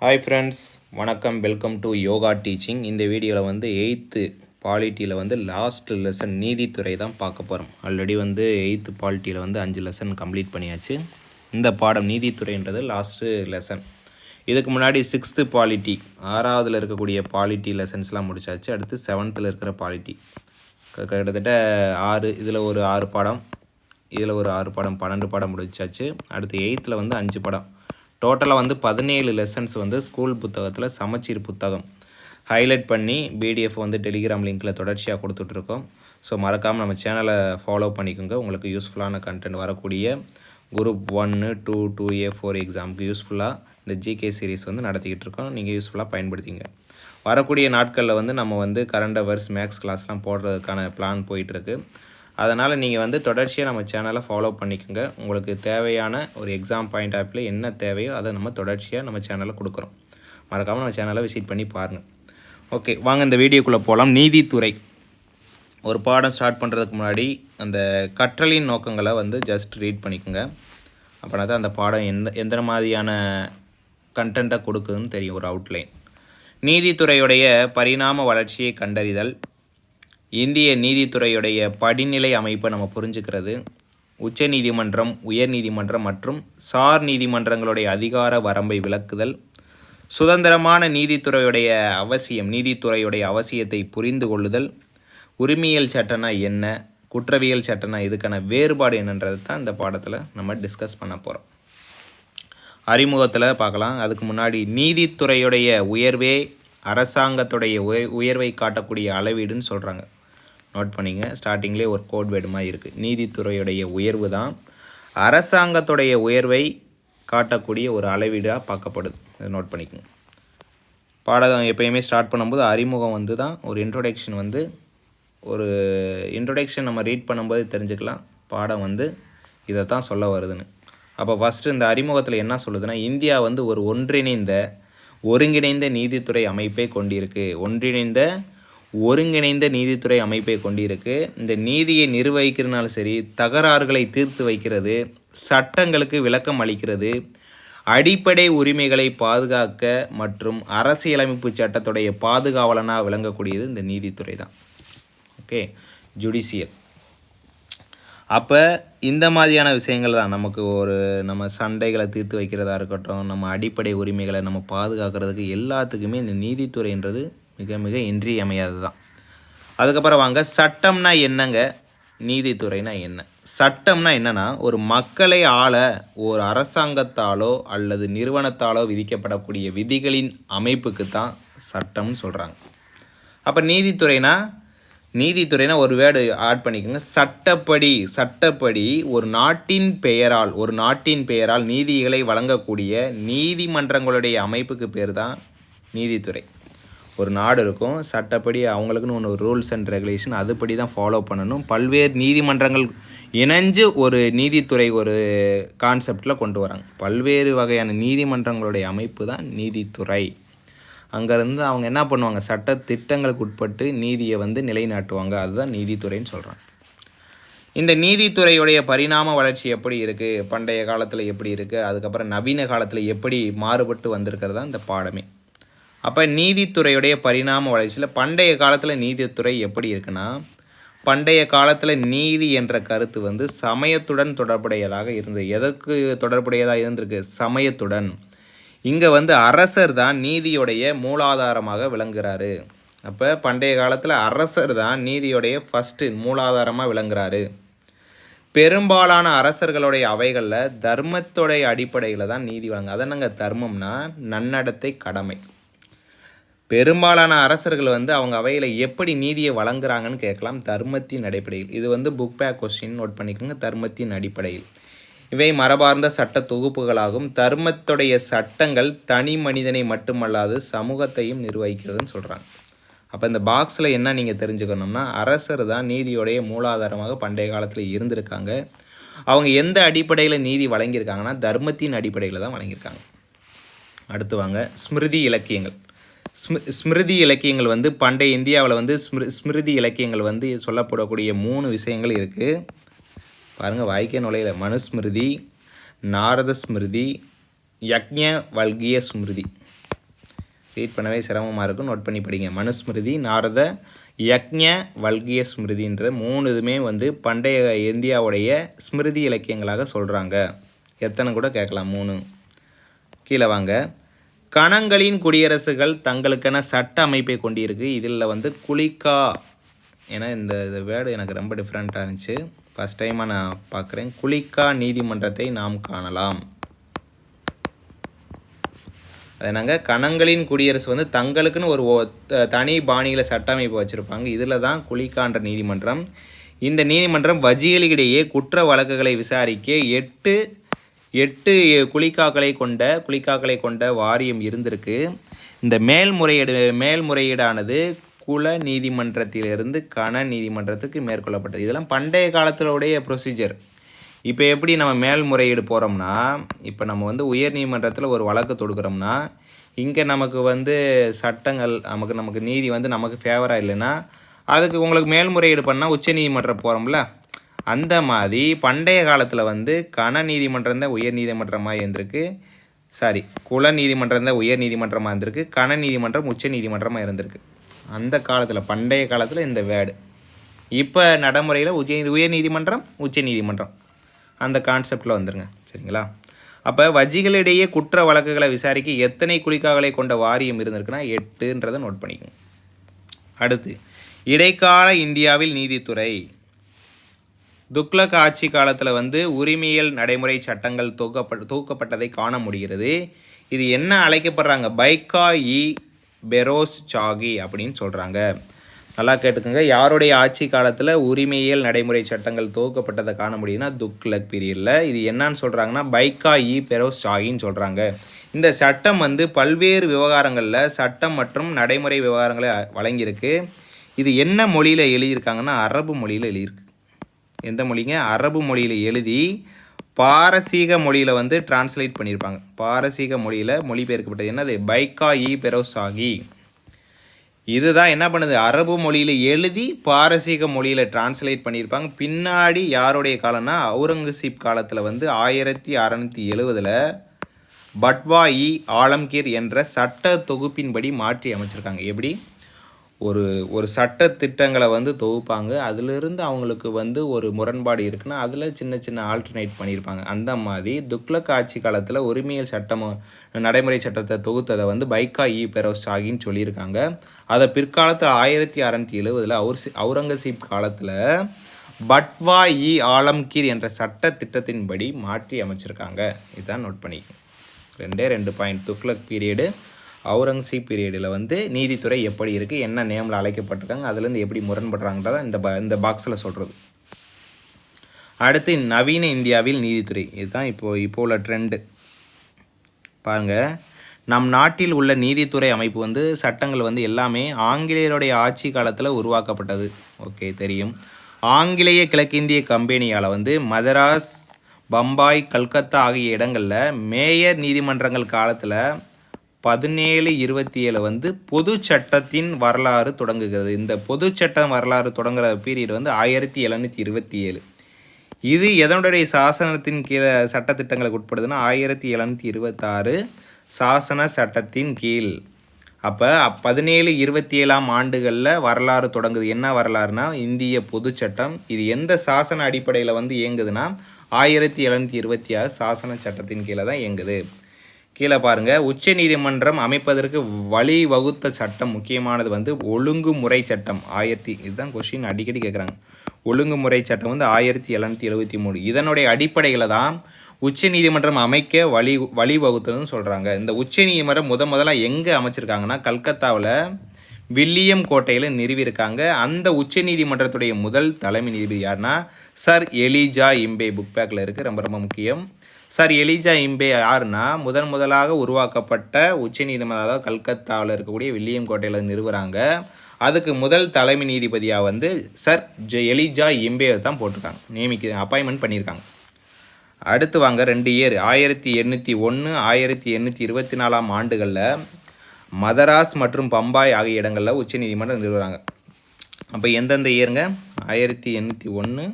Hi friends, வணக்கம். Welcome to yoga teaching. இந்த வீடியோவில் வந்து 8th பாலிட்டியில் வந்து லாஸ்ட் லெசன் நீதித்துறை தான் பார்க்க போகிறோம். ஆல்ரெடி வந்து 8th பாலிட்டியில் வந்து 5 லெசன் கம்ப்ளீட் பண்ணியாச்சு. இந்த பாடம் நீதித்துறைன்றது லாஸ்ட்டு லெசன். இதுக்கு முன்னாடி 6th பாலிட்டி 6வதில் இருக்கக்கூடிய பாலிட்டி லெசன்ஸ்லாம் முடிச்சாச்சு. அடுத்து 7th இருக்கிற பாலிட்டி கிட்டத்தட்ட 6, இதில் ஒரு 6 பாடம், இதில் ஒரு 6 பாடம், 12 பாடம் முடிச்சாச்சு. அடுத்து 8th வந்து 5 பாடம். டோட்டலாக வந்து 17 லெசன்ஸ் வந்து ஸ்கூல் புத்தகத்தில் சமச்சீர் புத்தகம் ஹைலைட் பண்ணி பிடிஎஃப் வந்து டெலிகிராம் லிங்க்கில் தொடர்ச்சியாக கொடுத்துட்ருக்கோம். ஸோ மறக்காமல் நம்ம சேனலை ஃபாலோ பண்ணிக்கோங்க. உங்களுக்கு யூஸ்ஃபுல்லான கண்டென்ட் வரக்கூடிய குரூப் 1, 2, 2A, 4 எக்ஸாமுக்கு யூஸ்ஃபுல்லாக இந்த ஜிகே சீரீஸ் வந்து நடத்திக்கிட்டு இருக்கோம். நீங்கள் யூஸ்ஃபுல்லாக பயன்படுத்திங்க. வரக்கூடிய நாட்களில் வந்து நம்ம வந்து கரண்ட் அவர்ஸ் மேக்ஸ் கிளாஸ்லாம் போடுறதுக்கான பிளான் போயிட்டுருக்கு. அதனால் நீங்கள் வந்து தொடர்ச்சியாக நம்ம சேனலை ஃபாலோ பண்ணிக்கோங்க. உங்களுக்கு தேவையான ஒரு எக்ஸாம் பாயிண்ட் ஆப்பில் என்ன தேவையோ அதை நம்ம தொடர்ச்சியாக நம்ம சேனலில் கொடுக்குறோம். மறக்காமல் நம்ம சேனலை விசிட் பண்ணி பாருங்கள். ஓகே, வாங்க இந்த வீடியோக்குள்ளே போகலாம். நீதித்துறை ஒரு பாடம் ஸ்டார்ட் பண்ணுறதுக்கு முன்னாடி அந்த கற்றலின் நோக்கங்களை வந்து ஜஸ்ட் ரீட் பண்ணிக்கோங்க. அப்படின்னா தான் அந்த பாடம் எந்த மாதிரியான கண்டென்ட்டை கொடுக்குதுன்னு தெரியும். ஒரு அவுட்லைன். நீதித்துறையுடைய பரிணாம வளர்ச்சியை கண்டறிதல், இந்திய நீதித்துறையுடைய படிநிலை அமைப்பை நம்ம புரிஞ்சுக்கிறது, உச்ச நீதிமன்றம், உயர் நீதிமன்றம் மற்றும் சார் நீதிமன்றங்களுடைய அதிகார வரம்பை விளக்குதல், சுதந்திரமான நீதித்துறையுடைய அவசியத்தை புரிந்து கொள்ளுதல், உரிமையியல் சட்டம்னா என்ன, குற்றவியல் சட்டம்னா இதுக்கான வேறுபாடு என்னன்றது தான் இந்த பாடத்தில் நம்ம டிஸ்கஸ் பண்ண போகிறோம். அறிமுகத்தில் பார்க்கலாம். அதுக்கு முன்னாடி நீதித்துறையுடைய உயர்வே அரசாங்கத்துடைய உயர்வை காட்டக்கூடிய அளவீடுன்னு சொல்கிறாங்க. நோட் பண்ணிங்க. ஸ்டார்டிங்லேயே ஒரு கோட் வேர்டு மாதிரி இருக்குது. நீதித்துறையுடைய உயர்வு தான் அரசாங்கத்துடைய உயர்வை காட்டக்கூடிய ஒரு அளவீடாக பார்க்கப்படுது. இதை நோட் பண்ணிக்கோங்க. பாடம் எப்பயுமே ஸ்டார்ட் பண்ணும்போது அறிமுகம் வந்து தான் ஒரு இன்ட்ரொடக்ஷன் நம்ம ரீட் பண்ணும்போது தெரிஞ்சுக்கலாம் பாடம் வந்து இதை தான் சொல்ல வருதுன்னு. அப்போ ஃபஸ்ட்டு இந்த அறிமுகத்தில் என்ன சொல்லுதுன்னா, இந்தியா வந்து ஒரு ஒருங்கிணைந்த நீதித்துறை அமைப்பை கொண்டிருக்கு. ஒருங்கிணைந்த நீதித்துறை அமைப்பை கொண்டிருக்கு. இந்த நீதியை நிர்வகிக்கிறதுனாலும் சரி, தகராறுகளை தீர்த்து வைக்கிறது, சட்டங்களுக்கு விளக்கம் அளிக்கிறது, அடிப்படை உரிமைகளை பாதுகாக்க மற்றும் அரசியலமைப்பு சட்டத்துடைய பாதுகாவலனாக விளங்கக்கூடியது இந்த நீதித்துறை தான். Okay, judicial. அப்போ இந்த மாதிரியான விஷயங்கள் தான் நமக்கு நம்ம சண்டைகளை தீர்த்து வைக்கிறதா இருக்கட்டும், நம்ம அடிப்படை உரிமைகளை நம்ம பாதுகாக்கிறதுக்கு எல்லாத்துக்குமே இந்த நீதித்துறைன்றது மிக மிக இன்றியமையாது தான். அதுக்கப்புறம் வாங்க, சட்டம்னா என்னங்க, நீதித்துறைனா என்ன? சட்டம்னா என்னென்னா, ஒரு மக்களை ஆள ஒரு அரசாங்கத்தாலோ அல்லது நிறுவனத்தாலோ விதிக்கப்படக்கூடிய விதிகளின் அமைப்புக்கு தான் சட்டம்னு சொல்கிறாங்க. அப்போ நீதித்துறைனா ஒரு வேர்டு ஆட் பண்ணிக்கோங்க. சட்டப்படி ஒரு நாட்டின் பெயரால் நீதிகளை வழங்கக்கூடிய நீதிமன்றங்களுடைய அமைப்புக்கு பேர் தான் நீதித்துறை. ஒரு நாடு இருக்கும், சட்டப்படி அவங்களுக்குன்னு ஒன்று ரூல்ஸ் அண்ட் ரெகுலேஷன், அதுபடி தான் ஃபாலோ பண்ணணும். பல்வேறு நீதிமன்றங்கள் இணைஞ்சு ஒரு நீதித்துறை ஒரு கான்செப்டில் கொண்டு வராங்க. பல்வேறு வகையான நீதிமன்றங்களுடைய அமைப்பு தான் நீதித்துறை. அங்கேருந்து அவங்க என்ன பண்ணுவாங்க, சட்ட திட்டங்களுக்கு உட்பட்டு நீதியை வந்து நிலைநாட்டுவாங்க. அதுதான் நீதித்துறைன்னு சொல்கிறாங்க. இந்த நீதித்துறையுடைய பரிணாம வளர்ச்சி எப்படி இருக்குது, பண்டைய காலத்தில் எப்படி இருக்குது, அதுக்கப்புறம் நவீன காலத்தில் எப்படி மாறுபட்டு வந்திருக்கிறதா இந்த பாடமே. அப்போ நீதித்துறையுடைய பரிணாம வளர்ச்சியில் பண்டைய காலத்தில் நீதித்துறை எப்படி இருக்குன்னா, பண்டைய காலத்தில் நீதி என்ற கருத்து வந்து சமயத்துடன் தொடர்புடையதாக இருந்தது. எதற்கு தொடர்புடையதாக இருந்திருக்கு? சமயத்துடன். இங்கே வந்து அரசர் தான் நீதியுடைய மூலாதாரமாக விளங்குகிறாரு. அப்போ பண்டைய காலத்தில் அரசர் தான் நீதியுடைய ஃபஸ்ட்டு மூலாதாரமாக விளங்குறாரு. பெரும்பாலான அரசர்களுடைய அவைகளில் தர்மத்துடைய அடிப்படையில் தான் நீதி வழங்க. அதனங்க தர்மம்னா நன்னடத்தை, கடமை. பெரும்பாலான அரசர்கள் வந்து அவங்க அவையில் எப்படி நீதியை வழங்குறாங்கன்னு கேட்கலாம். தர்மத்தின் அடிப்படையில். இது வந்து புக் பேக் கொஸ்டின் நோட் பண்ணிக்கோங்க. தர்மத்தின் அடிப்படையில். இவை மரபார்ந்த சட்ட தொகுப்புகளாகும். தர்மத்துடைய சட்டங்கள் தனி மனிதனை மட்டுமல்லாது சமூகத்தையும் நிர்வகிக்கிறதுன்னு சொல்கிறாங்க. அப்போ இந்த பாக்ஸில் என்ன நீங்கள் தெரிஞ்சுக்கணும்னா, அரசர் தான் நீதியுடைய மூலாதாரமாக பண்டைய காலத்தில் இருந்திருக்காங்க. அவங்க எந்த அடிப்படையில் நீதி வழங்கியிருக்காங்கன்னா, தர்மத்தின் அடிப்படையில் தான் வழங்கியிருக்காங்க. அடுத்து வாங்க, ஸ்மிருதி இலக்கியங்கள். ஸ்மிருதி இலக்கியங்கள் வந்து பண்டைய இந்தியாவில் வந்து ஸ்மிருதி இலக்கியங்கள் வந்து சொல்லப்படக்கூடிய 3 விஷயங்கள் இருக்குது. பாருங்கள், வாய்க்கே நுழையில. மனுஸ்மிருதி, நாரத ஸ்மிருதி, யக்ஞ வல்கிய ஸ்மிருதி. ரீட் பண்ணவே சிரமமாக இருக்கும், நோட் பண்ணி படிங்க. மனுஸ்மிருதி, நாரத, யக்ஞ, வல்கிய ஸ்மிருதின்ற 3 இதுவுமே வந்து பண்டைய இந்தியாவுடைய ஸ்மிருதி இலக்கியங்களாக சொல்கிறாங்க. எத்தனை கூட கேட்கலாம், 3. கீழே வாங்க. கணங்களின் குடியரசுகள் தங்களுக்கென சட்ட அமைப்பை கொண்டிருக்கு. இதில் வந்து குலிக்கா, ஏன்னா இந்த வேர்டு எனக்கு ரொம்ப டிஃப்ரெண்ட்டாக இருந்துச்சு, ஃபஸ்ட் டைமாக நான் பார்க்குறேன். குலிக்கா நீதிமன்றத்தை நாம் காணலாம். அது நாங்கள் கணங்களின் குடியரசு வந்து தங்களுக்குன்னு ஒரு தனி பாணியில் சட்ட அமைப்பு வச்சுருப்பாங்க. இதில் தான் குலிக்கான்ற நீதிமன்றம். இந்த நீதிமன்றம் வஜிகளிடையே குற்ற வழக்குகளை விசாரிக்க 8 குலிக்காக்களை கொண்ட வாரியம் இருந்திருக்கு. இந்த மேல்முறையீடானது குல நீதிமன்றத்திலிருந்து கண நீதிமன்றத்துக்கு மேற்கொள்ளப்பட்டது. இதெல்லாம் பண்டைய காலத்திலுடைய ப்ரொசீஜர். இப்போ எப்படி நம்ம மேல்முறையீடு போகிறோம்னா, இப்போ நம்ம வந்து உயர் நீதிமன்றத்தில் ஒரு வழக்கு தொடுக்கிறோம்னா, இங்கே நமக்கு வந்து சட்டங்கள் நமக்கு நீதி வந்து நமக்கு ஃபேவராக இல்லைன்னா அதுக்கு உங்களுக்கு மேல்முறையீடு பண்ணால் உச்ச நீதிமன்றம் போகிறோம்ல, அந்த மாதிரி பண்டைய காலத்தில் வந்து கண நீதிமன்றம் தான் உயர் நீதிமன்றமாக இருந்திருக்கு. குல நீதிமன்றம் தான் உயர் நீதிமன்றமாக இருந்திருக்கு. கண நீதிமன்றம் உச்ச நீதிமன்றமாக இருந்திருக்கு. அந்த காலத்தில், பண்டைய காலத்தில் இந்த வேர்டு. இப்போ நடைமுறையில் உயர் நீதிமன்றம், உச்ச நீதிமன்றம் அந்த கான்செப்டில் வந்துருங்க. சரிங்களா? அப்போ வஜிகளிடையே குற்ற வழக்குகளை விசாரிக்க எத்தனை குலிக்காக்களை கொண்ட வாரியம் இருந்திருக்குன்னா 8ன்றதை நோட் பண்ணிக்கோங்க. அடுத்து, இடைக்கால இந்தியாவில் நீதித்துறை. துக்ளக் ஆட்சி காலத்தில் வந்து உரிமையியல் நடைமுறை சட்டங்கள் தொகுக்கப்பட்டதை காண முடிகிறது. இது என்ன அழைக்கப்படுறாங்க? பைக்கா-இ பெரோஸ் சாகி அப்படின்னு சொல்கிறாங்க. நல்லா கேட்டுக்கோங்க. யாருடைய ஆட்சி காலத்தில் உரிமையியல் நடைமுறை சட்டங்கள் துவக்கப்பட்டதை காண முடியுதுன்னா துக்ளக் பீரியடில். இது என்னன்னு சொல்கிறாங்கன்னா பைக்கா-இ பெரோஸ் சாகின்னு சொல்கிறாங்க. இந்த சட்டம் வந்து பல்வேறு விவகாரங்களில் சட்டம் மற்றும் நடைமுறை விவகாரங்களை வழங்கியிருக்கு. இது என்ன மொழியில் எழுதியிருக்காங்கன்னா அரபு மொழியில் எழுதியிருக்கு. எந்த மொழிங்க? அரபு மொழியில் எழுதி பாரசீக மொழியில் வந்து டிரான்ஸ்லேட் பண்ணியிருப்பாங்க. பாரசீக மொழியில் மொழிபெயர்க்கப்பட்டது என்னது? பைக்கா-இ பெரோஸ் சாகி. இதுதான் என்ன பண்ணுது? அரபு மொழியில் எழுதி பாரசீக மொழியில் டிரான்ஸ்லேட் பண்ணியிருப்பாங்க. பின்னாடி யாருடைய காலம்னா அவுரங்கசீப் காலத்தில் வந்து 1670 பட்வா-இ ஆலம்கீர் என்ற சட்ட தொகுப்பின்படி மாற்றி அமைச்சிருக்காங்க. எப்படி? ஒரு சட்ட திட்டங்களை வந்து தொகுப்பாங்க. அதிலிருந்து அவங்களுக்கு வந்து ஒரு முரண்பாடு இருக்குன்னா அதில் சின்ன ஆல்டர்னேட் பண்ணியிருப்பாங்க. அந்த மாதிரி துக்ளக் ஆட்சி காலத்தில் உரிமையியல் நடைமுறை சட்டத்தை தொகுத்ததை வந்து பைக்கா-இ பெரோஸ் சாகின்னு சொல்லியிருக்காங்க. அதை பிற்காலத்தில் 1670 அவுரங்கசீப் காலத்தில் பட்வா-இ ஆலம்கீர் என்ற சட்ட திட்டத்தின்படி மாற்றி அமைச்சிருக்காங்க. இதுதான் நோட் பண்ணிக்கோங்க. 2 பாயிண்ட். துக்ளக் பீரியடு, அவுரங்கசீப் பீரியடில் வந்து நீதித்துறை எப்படி இருக்குது, என்ன நேமில் அழைக்கப்பட்டிருக்காங்க, அதுலேருந்து எப்படி முரண்படுறாங்கன்றதை இந்த பாக்ஸில் சொல்கிறது. அடுத்து, நவீன இந்தியாவில் நீதித்துறை. இதுதான் இப்போ உள்ள ட்ரெண்டு. பாருங்கள், நம் நாட்டில் உள்ள நீதித்துறை அமைப்பு வந்து சட்டங்கள் வந்து எல்லாமே ஆங்கிலேயருடைய ஆட்சி காலத்தில் உருவாக்கப்பட்டது. ஓகே, தெரியும். ஆங்கிலேய கிழக்கிந்திய கம்பெனியால் வந்து மதராஸ், பம்பாய், கல்கத்தா ஆகிய இடங்களில் மேயர் நீதிமன்றங்கள் காலத்தில் 1727 வந்து பொது சட்டத்தின் வரலாறு தொடங்குகிறது. இந்த பொது சட்டம் வரலாறு தொடங்குற பீரியட் வந்து 1727. இது எதனுடைய சாசனத்தின் கீழே சட்டத்திட்டங்களுக்கு உட்படுதுன்னா 1726 சாசன சட்டத்தின் கீழ். அப்போ 1727 ஆண்டுகளில் வரலாறு தொடங்குது. என்ன வரலாறுனா இந்திய பொது சட்டம். இது எந்த சாசன அடிப்படையில் வந்து இயங்குதுன்னா 1726 சாசன சட்டத்தின் கீழே தான் இயங்குது. கீழே பாருங்கள், உச்ச நீதிமன்றம் அமைப்பதற்கு வழிவகுத்த சட்டம் முக்கியமானது வந்து ஒழுங்குமுறை சட்டம். இதுதான் கொஸ்டின் அடிக்கடி கேட்குறாங்க. ஒழுங்குமுறை சட்டம் வந்து 1773. இதனுடைய அடிப்படையில் தான் உச்ச நீதிமன்றம் அமைக்க வழிவகுத்ததுன்னு சொல்கிறாங்க. இந்த உச்ச நீதிமன்றம் முதலாக எங்கே அமைச்சிருக்காங்கன்னா கல்கத்தாவில் வில்லியம் கோட்டையில் நிறுவியிருக்காங்க. அந்த உச்ச நீதிமன்றத்துடைய முதல் தலைமை நீதிபதி யாருன்னா சர் எலிஜா இம்பே. புக் பேக்கில் இருக்குது, ரொம்ப ரொம்ப முக்கியம். சர் எலிஜா இம்பே யாருன்னா முதலாக உருவாக்கப்பட்ட உச்ச நீதிமன்றம், அதாவது கல்கத்தாவில் இருக்கக்கூடிய வில்லியம் கோட்டையில் நிறுவுறாங்க. அதுக்கு முதல் தலைமை நீதிபதியாக வந்து சர் எலிஜா இம்பே தான் போட்டிருக்காங்க, அப்பாயின்மெண்ட் பண்ணியிருக்காங்க. அடுத்து வாங்க 2 இயர் 1801 1824 ஆண்டுகளில் மதராஸ் மற்றும் பம்பாய் ஆகிய இடங்களில் உச்ச நீதிமன்றம் நிறுவுறாங்க. அப்போ எந்தெந்த இயருங்க? 1801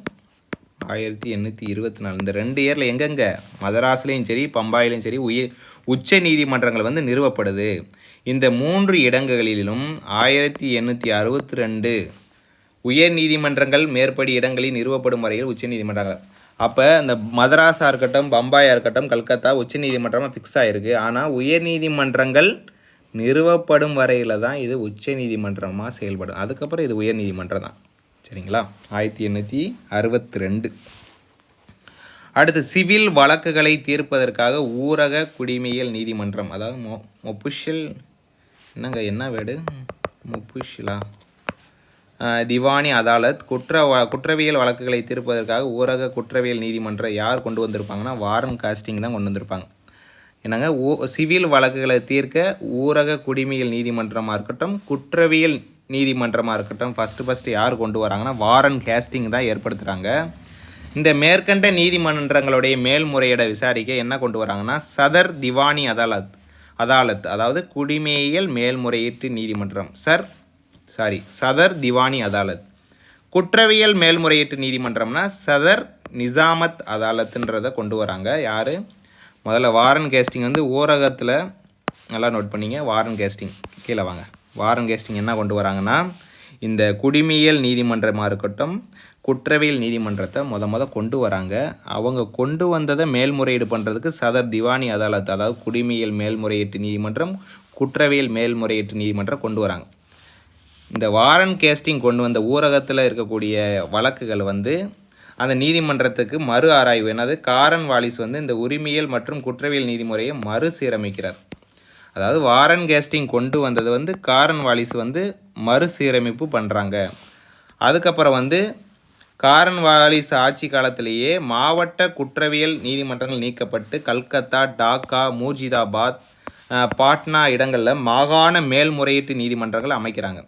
1824. இந்த 2 இயரில் எங்கெங்கே? மதராஸ்லேயும் சரி பம்பாயிலையும் சரி உச்ச நீதிமன்றங்கள் வந்து நிறுவப்படுது. இந்த 3 இடங்களிலும் 1862 உயர் நீதிமன்றங்கள் மேற்படி இடங்களில் நிறுவப்படும் வரையில் உச்ச நீதிமன்றங்கள். அப்போ இந்த மதராஸாக இருக்கட்டும், பம்பாயாக இருக்கட்டும், கல்கத்தா உச்ச நீதிமன்றமாக ஃபிக்ஸ் ஆகிருக்கு. ஆனால் உயர் நீதிமன்றங்கள் நிறுவப்படும் வரையில் தான் இது உச்ச நீதிமன்றமாக செயல்படும். அதுக்கப்புறம் இது உயர் நீதிமன்றம் தான். சரிங்களா? 1862. அடுத்து சிவில் வழக்குகளை தீர்ப்பதற்காக ஊரக குடிமையியல் நீதிமன்றம், அதாவது மொப்புஷல் என்னங்க என்ன வேர்டு மொப்புஷலா திவானி அதாலத் குற்றவியல் வழக்குகளை தீர்ப்பதற்காக ஊரக குற்றவியல் நீதிமன்றம் யார் கொண்டு வந்திருப்பாங்கன்னா வாரன் காஸ்டிங் தான் கொண்டு வந்திருப்பாங்க. என்னங்க சிவில் வழக்குகளை தீர்க்க ஊரக குடிமையியல் நீதிமன்றமாக இருக்கட்டும், குற்றவியல் நீதிமன்றமாக இருக்கட்டும், ஃபஸ்ட்டு யார் கொண்டு வராங்கன்னா வாரன் காஸ்டிங் தான் ஏற்படுத்துகிறாங்க. இந்த மேற்கண்ட நீதிமன்றங்களுடைய மேல்முறையீட விசாரிக்க என்ன கொண்டு வராங்கன்னா சதர் திவானி அதாலத் அதாவது குடிமையியல் மேல்முறையீட்டு நீதிமன்றம் சதர் திவானி அதாலத். குற்றவியல் மேல்முறையீட்டு நீதிமன்றம்னா சதர் நிசாமத் அதாலத்துன்றதை கொண்டு வராங்க. யார்? முதல்ல வாரன் கேஸ்டிங் வந்து ஊரகத்தில் நல்லா நோட் பண்ணிங்க. வாரன் கேஸ்டிங் கீழே வாங்க. வாரன் கேஸ்டிங் என்ன கொண்டு வராங்கன்னா இந்த குடிமையியல் நீதிமன்றமாக இருக்கட்டும், குற்றவியல் நீதிமன்றத்தை முத கொண்டு வராங்க. அவங்க கொண்டு வந்ததை மேல்முறையீடு பண்ணுறதுக்கு சதர் திவானி அதாலத், அதாவது குடிமையியல் மேல்முறையீட்டு நீதிமன்றம், குற்றவியல் மேல்முறையீட்டு நீதிமன்றம் கொண்டு வராங்க. இந்த வாரன் கேஸ்டிங் கொண்டு வந்த ஊரகத்தில் இருக்கக்கூடிய வழக்குகள் வந்து அந்த நீதிமன்றத்துக்கு மறு ஆராய்வு, என்னது காரன் வாலிஸ் வந்து இந்த உரிமையியல் மற்றும் குற்றவியல் நீதிமுறையை மறுசீரமைக்கிறார். அதாவது வாரன் கேஸ்டிங் கொண்டு வந்தது வந்து காரன் வாலிஸ் வந்து மறுசீரமைப்பு பண்ணுறாங்க. அதுக்கப்புறம் வந்து காரன் வாலிஸ் ஆட்சி காலத்திலேயே மாவட்ட குற்றவியல் நீதிமன்றங்கள் நீக்கப்பட்டு கல்கத்தா, டாக்கா, மூர்ஜிதாபாத், பாட்னா இடங்களில் மாகாண மேல்முறையீட்டு நீதிமன்றங்கள் அமைக்கிறாங்க.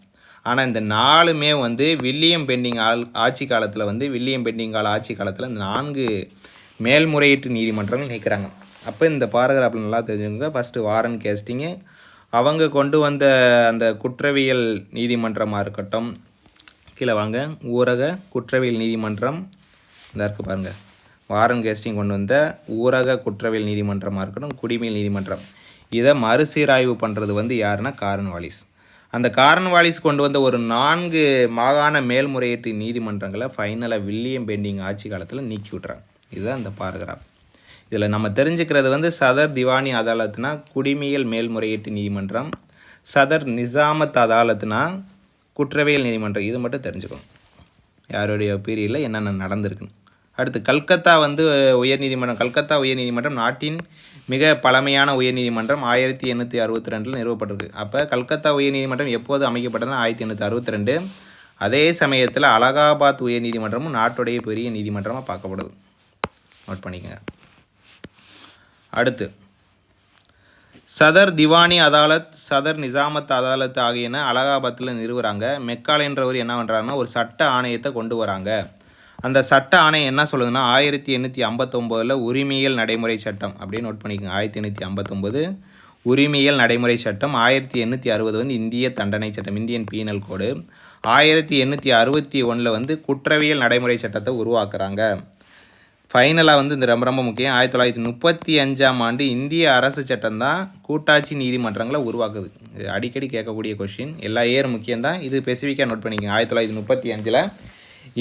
ஆனால் இந்த 4மே வந்து வில்லியம் பெண்டிங் ஆட்சி காலத்தில் வந்து வில்லியம் பெண்டிங்கால் ஆட்சி காலத்தில் 4 மேல்முறையீட்டு நீதிமன்றங்கள் நீக்கிறாங்க. அப்போ இந்த பாராகிராஃபில் நல்லா தெரிஞ்சுங்க. ஃபஸ்ட்டு வாரன் கேஸ்டிங்கு அவங்க கொண்டு வந்த அந்த குற்றவியல் நீதிமன்றமாக இருக்கட்டும், கீழே வாங்க, ஊரக குற்றவியல் நீதிமன்றம் இந்த இருக்குது பாருங்கள். வாரன் கேஸ்டிங் கொண்டு வந்த ஊரக குற்றவியல் நீதிமன்றமாக இருக்கட்டும், குடிமையியல் நீதிமன்றம், இதை மறுசீராய்வு பண்ணுறது வந்து யாருன்னா காரன் வாலிஸ். அந்த காரன் வாலிஸ் கொண்டு வந்த ஒரு 4 மாகாண மேல்முறையீட்டு நீதிமன்றங்களை ஃபைனலாக வில்லியம் பெண்டிங் ஆட்சி காலத்தில் நீக்கி விட்றாங்க. இதுதான் இந்த பாராகிராஃப். இதில் நம்ம தெரிஞ்சுக்கிறது வந்து சதர் திவானி அதாலத்னா குடிமையியல் மேல்முறையீட்டு நீதிமன்றம், சதர் நிசாமத் அதாலத்னா குற்றவியல் நீதிமன்றம். இது மட்டும் தெரிஞ்சுக்கணும் யாருடைய பீரியடில் என்னென்ன நடந்திருக்குன்னு. அடுத்து கல்கத்தா வந்து உயர்நீதிமன்றம். கல்கத்தா உயர்நீதிமன்றம் நாட்டின் மிக பழமையான உயர்நீதிமன்றம். 1862 நிறுவப்பட்டிருக்கு. அப்போ கல்கத்தா உயர்நீதிமன்றம் எப்போது அமைக்கப்பட்டதுன்னா 1862. அதே சமயத்தில் அலகாபாத் உயர்நீதிமன்றமும் நாட்டுடைய பெரிய நீதிமன்றமாக பார்க்கப்படுது. நோட் பண்ணிக்கோங்க. அடுத்து சதர் திவானி அதாலத், சதர் நிசாமத் அதாலத் ஆகியன அலகாபாத்தில் நிறுவுறாங்க. மெக்காலேன்றவர் என்ன பண்ணுறாருன்னா ஒரு சட்ட ஆணையத்தை கொண்டு வராங்க. அந்த சட்ட ஆணையம் என்ன சொல்லுதுன்னா 1859 உரிமையியல் நடைமுறை சட்டம் அப்படின்னு நோட் பண்ணிக்கோங்க. 1859 உரிமையியல் நடைமுறை சட்டம். 1860 வந்து இந்திய தண்டனை சட்டம், இந்தியன் பீனல் கோடு. 1861 வந்து குற்றவியல் நடைமுறை சட்டத்தை உருவாக்குறாங்க. ஃபைனலாக வந்து இந்த ரொம்ப முக்கியம், 1935ஆம் ஆண்டு இந்திய அரசு சட்டம் தான் கூட்டாட்சி நீதிமன்றங்களை உருவாக்குது. இது அடிக்கடி கேட்கக்கூடிய கொஷின், எல்லா ஏர் முக்கியம்தான், இது ஸ்பெசிஃபிக்காக நோட் பண்ணிக்கோங்க. 1935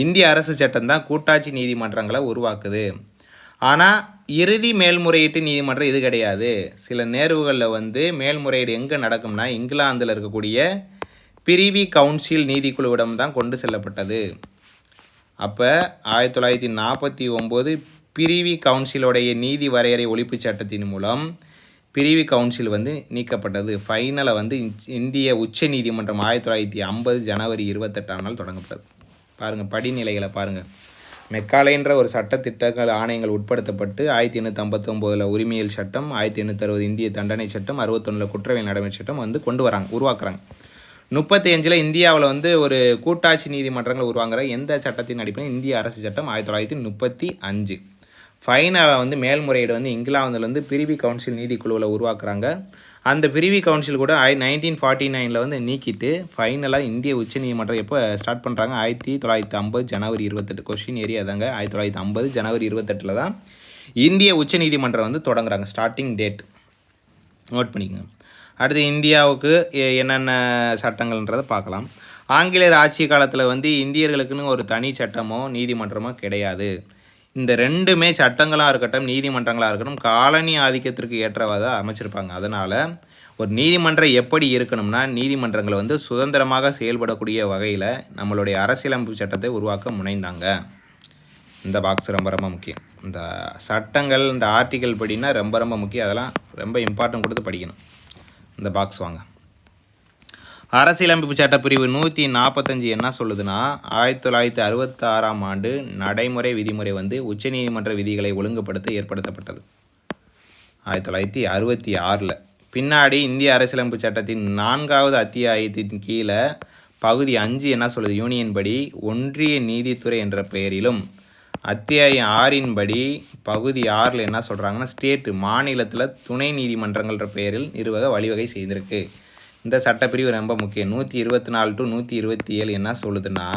இந்திய அரசு சட்டம் தான் கூட்டாட்சி நீதிமன்றங்களை உருவாக்குது. ஆனால் இறுதி மேல்முறையீட்டு நீதிமன்றம் இது கிடையாது. சில நேர்வுகளில் வந்து மேல்முறையீடு எங்கே நடக்கும்னா இங்கிலாந்தில் இருக்கக்கூடிய பிரிவி கவுன்சில் நீதிக்குழுவிடம் தான் கொண்டு செல்லப்பட்டது. அப்போ 1949 பிரிவி கவுன்சிலோடைய நீதி வரையறை ஒழிப்பு சட்டத்தின் மூலம் பிரிவி கவுன்சில் வந்து நீக்கப்பட்டது. ஃபைனலாக வந்து இந்திய உச்ச நீதிமன்றம் 1950 ஜனவரி 28ஆம் நாள் தொடங்கப்பட்டது. பாருங்கள் படிநிலைகளை பாருங்கள். மெக்காலேன்ற ஒரு சட்டத்திட்டங்கள் ஆணையங்கள் உட்படுத்தப்பட்டு 1859 உரிமையியல் சட்டம், 1860 இந்திய தண்டனை சட்டம், 61 குற்றவியல் நடைமுறை சட்டம் வந்து கொண்டு வராங்க, உருவாக்குறாங்க. 35 இந்தியாவில் வந்து ஒரு கூட்டாட்சி நீதிமன்றங்களை உருவாங்குற எந்த சட்டத்தின் அடிப்படையில் இந்திய அரசு சட்டம் 1935. ஃபைனலாக வந்து மேல்முறையீடு வந்து இங்கிலாந்துலேருந்து பிரிவி கவுன்சில் நீதிக்குழுவில் உருவாக்குறாங்க. அந்த பிரிவி கவுன்சில் கூட 1949 வந்து நீக்கிட்டு ஃபைனலாக இந்திய உச்ச நீதிமன்றம் எப்போ ஸ்டார்ட் பண்ணுறாங்க 1950 ஜனவரி 28. கொஸ்டின் ஏரியா தாங்க 1950 ஜனவரி 28 தான் இந்திய உச்ச நீதிமன்றம் வந்து தொடங்குறாங்க. ஸ்டார்டிங் டேட் நோட் பண்ணிக்கோங்க. அடுத்து இந்தியாவுக்கு என்னென்ன சட்டங்கள்ன்றதை பார்க்கலாம். ஆங்கிலேயர் ஆட்சி காலத்தில் வந்து இந்தியர்களுக்குன்னு ஒரு தனி சட்டமோ நீதிமன்றமோ கிடையாது. இந்த ரெண்டுமே சட்டங்களாக இருக்கட்டும் நீதிமன்றங்களாக இருக்கட்டும் காலனி ஆதிக்கத்திற்கு ஏற்றவாத அமைச்சிருப்பாங்க. அதனால் ஒரு நீதிமன்றம் எப்படி இருக்கணும்னா நீதிமன்றங்களை வந்து சுதந்திரமாக செயல்படக்கூடிய வகையில் நம்மளுடைய அரசியலமைப்பு சட்டத்தை உருவாக்க முனைந்தாங்க. இந்த பாக்ஸ் ரொம்ப ரொம்ப முக்கியம். இந்த சட்டங்கள் இந்த ஆர்டிக்கல் படினா ரொம்ப ரொம்ப முக்கியம். அதெல்லாம் ரொம்ப இம்பார்ட்டன்ட் கொடுத்து படிக்கணும். இந்த பாக்ஸ் வாங்க. அரசியலமைப்பு சட்டப்பிரிவு 145 என்ன சொல்லுதுன்னா 1966ஆம் ஆண்டு நடைமுறை விதிமுறை வந்து உச்சநீதிமன்ற விதிகளை ஒழுங்குபடுத்த ஏற்படுத்தப்பட்டது. 1966. பின்னாடி இந்திய அரசியலமைப்பு சட்டத்தின் 4வது அத்தியாயத்தின் கீழே பகுதி 5 என்ன சொல்லுது, யூனியன் படி ஒன்றிய நீதித்துறை என்ற பெயரிலும், அத்தியாயம் 6 படி பகுதி 6 என்ன சொல்கிறாங்கன்னா ஸ்டேட்டு மாநிலத்தில் துணை நீதிமன்றங்கள்ன்ற பெயரில் நிறுவக வழிவகை செய்திருக்கு. இந்த சட்டப்பிரிவு ரொம்ப முக்கியம். 124 to 127 என்ன சொல்லுதுன்னா